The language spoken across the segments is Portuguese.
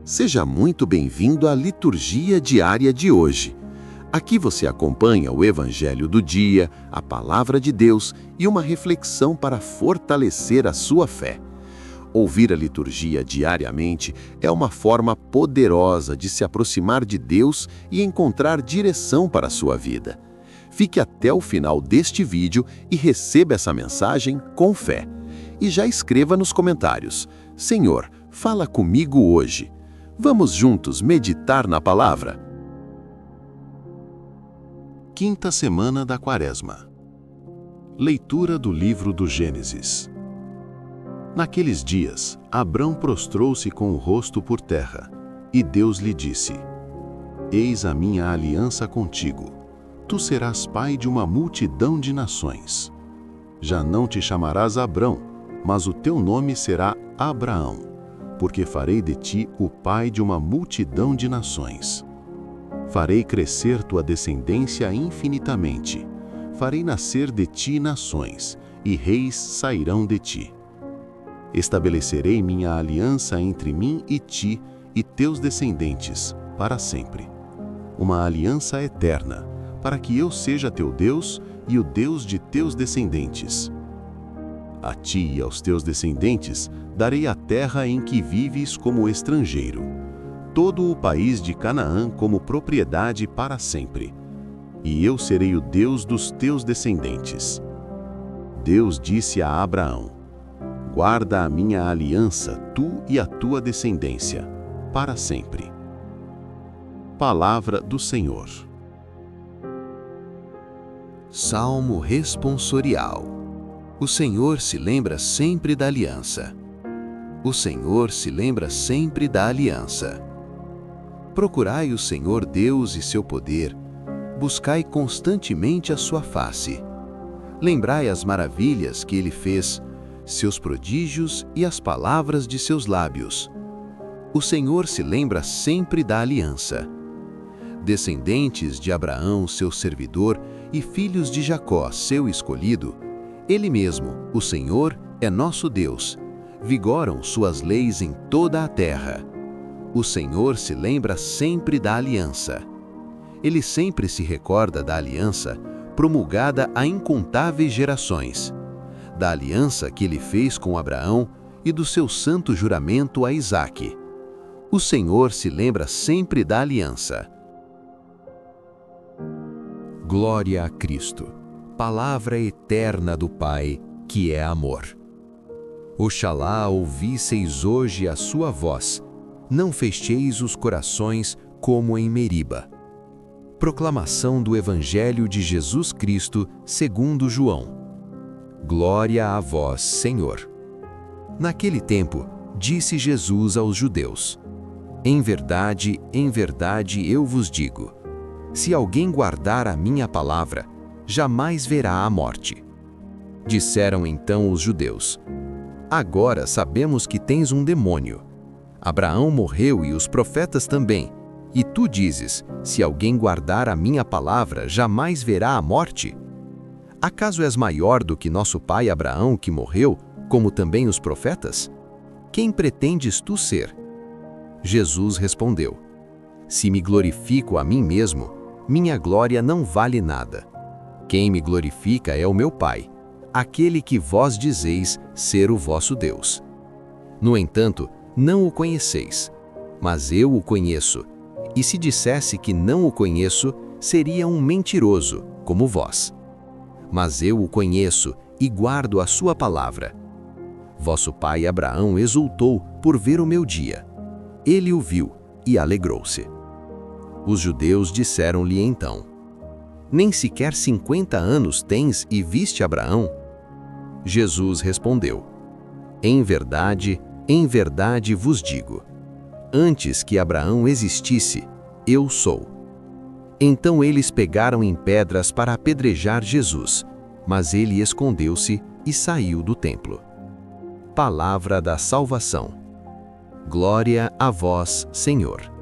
Seja muito bem-vindo à liturgia diária de hoje. Aqui você acompanha o Evangelho do dia, a Palavra de Deus e uma reflexão para fortalecer a sua fé. Ouvir a liturgia diariamente é uma forma poderosa de se aproximar de Deus e encontrar direção para a sua vida. Fique até o final deste vídeo e receba essa mensagem com fé. E já escreva nos comentários: Senhor, fala comigo hoje. Vamos juntos meditar na palavra? Quinta semana da Quaresma. Leitura do livro do Gênesis. Naqueles dias, Abrão prostrou-se com o rosto por terra, e Deus lhe disse: Eis a minha aliança contigo. Tu serás pai de uma multidão de nações. Já não te chamarás Abrão, mas o teu nome será Abraão, porque farei de ti o pai de uma multidão de nações. Farei crescer tua descendência infinitamente. Farei nascer de ti nações, e reis sairão de ti. Estabelecerei minha aliança entre mim e ti e teus descendentes, para sempre. Uma aliança eterna, para que eu seja teu Deus e o Deus de teus descendentes. A ti e aos teus descendentes darei a terra em que vives como estrangeiro, todo o país de Canaã como propriedade para sempre. E eu serei o Deus dos teus descendentes. Deus disse a Abraão: Guarda a minha aliança, tu e a tua descendência, para sempre. Palavra do Senhor. Salmo responsorial. O Senhor se lembra sempre da aliança. O Senhor se lembra sempre da aliança. Procurai o Senhor Deus e seu poder, buscai constantemente a sua face. Lembrai as maravilhas que ele fez, seus prodígios e as palavras de seus lábios. O Senhor se lembra sempre da aliança. Descendentes de Abraão, seu servidor, e filhos de Jacó, seu escolhido, Ele mesmo, o Senhor, é nosso Deus. Vigoram suas leis em toda a terra. O Senhor se lembra sempre da aliança. Ele sempre se recorda da aliança promulgada a incontáveis gerações, da aliança que ele fez com Abraão e do seu santo juramento a Isaque. O Senhor se lembra sempre da aliança. Glória a Cristo, palavra eterna do Pai, que é amor. Oxalá ouvisseis hoje a sua voz, não fecheis os corações como em Meriba. Proclamação do Evangelho de Jesus Cristo segundo João. Glória a vós, Senhor. Naquele tempo, disse Jesus aos judeus: em verdade, eu vos digo, se alguém guardar a minha palavra, jamais verá a morte. Disseram então os judeus: agora sabemos que tens um demônio. Abraão morreu e os profetas também, e tu dizes, se alguém guardar a minha palavra, jamais verá a morte? Acaso és maior do que nosso pai Abraão, que morreu, como também os profetas? Quem pretendes tu ser? Jesus respondeu: se me glorifico a mim mesmo, minha glória não vale nada. Quem me glorifica é o meu Pai, aquele que vós dizeis ser o vosso Deus. No entanto, não o conheceis, mas eu o conheço, e se dissesse que não o conheço, seria um mentiroso, como vós. Mas eu o conheço e guardo a sua palavra. Vosso pai Abraão exultou por ver o meu dia. Ele o viu e alegrou-se. Os judeus disseram-lhe então: nem sequer 50 anos tens e viste Abraão? Jesus respondeu: em verdade vos digo, antes que Abraão existisse, eu sou. Então eles pegaram em pedras para apedrejar Jesus, mas ele escondeu-se e saiu do templo. Palavra da salvação. Glória a vós, Senhor.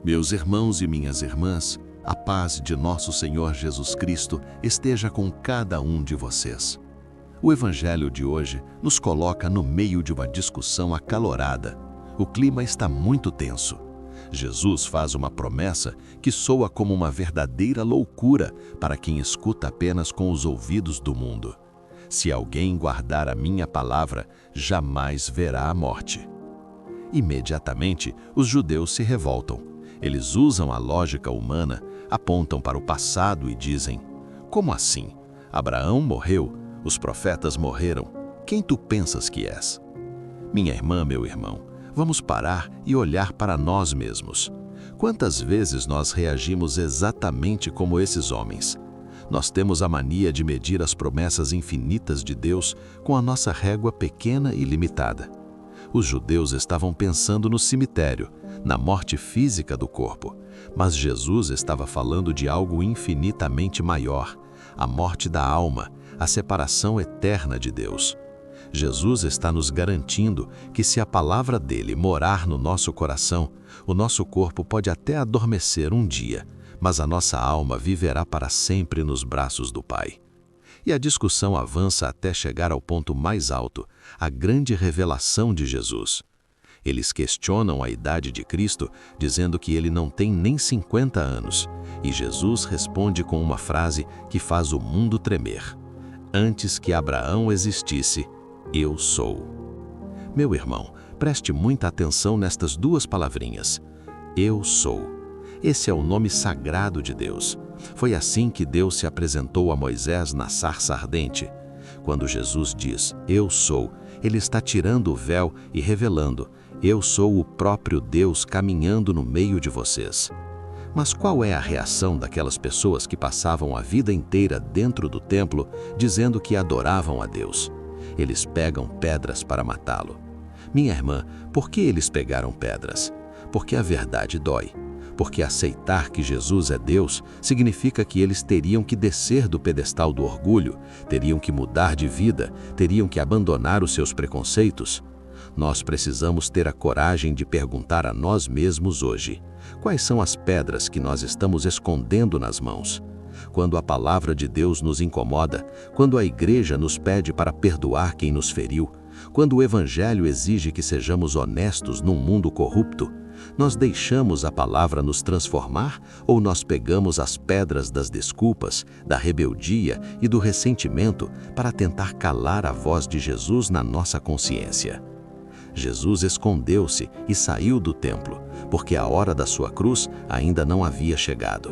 Meus irmãos e minhas irmãs, a paz de nosso Senhor Jesus Cristo esteja com cada um de vocês. O Evangelho de hoje nos coloca no meio de uma discussão acalorada, O clima está muito tenso. Jesus faz uma promessa que soa como uma verdadeira loucura para quem escuta apenas com os ouvidos do mundo. Se alguém guardar a minha palavra, jamais verá a morte. Imediatamente, os judeus se revoltam. Eles usam a lógica humana, apontam para o passado e dizem: como assim? Abraão morreu, os profetas morreram. Quem tu pensas que és? Minha irmã, meu irmão, vamos parar e olhar para nós mesmos. Quantas vezes nós reagimos exatamente como esses homens? Nós temos a mania de medir as promessas infinitas de Deus com a nossa régua pequena e limitada. Os judeus estavam pensando no cemitério, na morte física do corpo, mas Jesus estava falando de algo infinitamente maior, a morte da alma, a separação eterna de Deus. Jesus está nos garantindo que se a palavra dele morar no nosso coração, o nosso corpo pode até adormecer um dia, mas a nossa alma viverá para sempre nos braços do Pai. E a discussão avança até chegar ao ponto mais alto, a grande revelação de Jesus. Eles questionam a idade de Cristo, dizendo que ele não tem nem 50 anos, e Jesus responde com uma frase que faz o mundo tremer: antes que Abraão existisse, eu sou. Meu irmão, preste muita atenção nestas duas palavrinhas. Eu sou. Esse é o nome sagrado de Deus. Foi assim que Deus se apresentou a Moisés na sarça ardente. Quando Jesus diz, eu sou, ele está tirando o véu e revelando, eu sou o próprio Deus caminhando no meio de vocês. Mas qual é a reação daquelas pessoas que passavam a vida inteira dentro do templo, dizendo que adoravam a Deus? Eles pegam pedras para matá-lo. Minha irmã, por que eles pegaram pedras? Porque a verdade dói. Porque aceitar que Jesus é Deus significa que eles teriam que descer do pedestal do orgulho, teriam que mudar de vida, teriam que abandonar os seus preconceitos. Nós precisamos ter a coragem de perguntar a nós mesmos hoje: quais são as pedras que nós estamos escondendo nas mãos? Quando a palavra de Deus nos incomoda, quando a igreja nos pede para perdoar quem nos feriu, quando o evangelho exige que sejamos honestos num mundo corrupto, nós deixamos a palavra nos transformar ou nós pegamos as pedras das desculpas, da rebeldia e do ressentimento para tentar calar a voz de Jesus na nossa consciência? Jesus escondeu-se e saiu do templo, porque a hora da sua cruz ainda não havia chegado.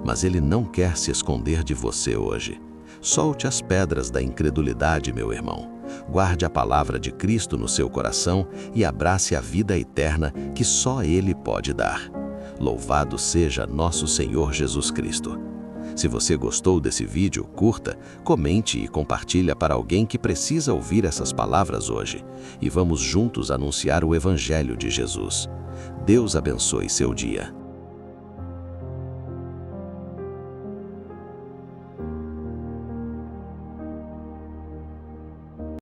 Mas ele não quer se esconder de você hoje. Solte as pedras da incredulidade, meu irmão. Guarde a palavra de Cristo no seu coração e abrace a vida eterna que só Ele pode dar. Louvado seja nosso Senhor Jesus Cristo. Se você gostou desse vídeo, curta, comente e compartilha para alguém que precisa ouvir essas palavras hoje. E vamos juntos anunciar o Evangelho de Jesus. Deus abençoe seu dia.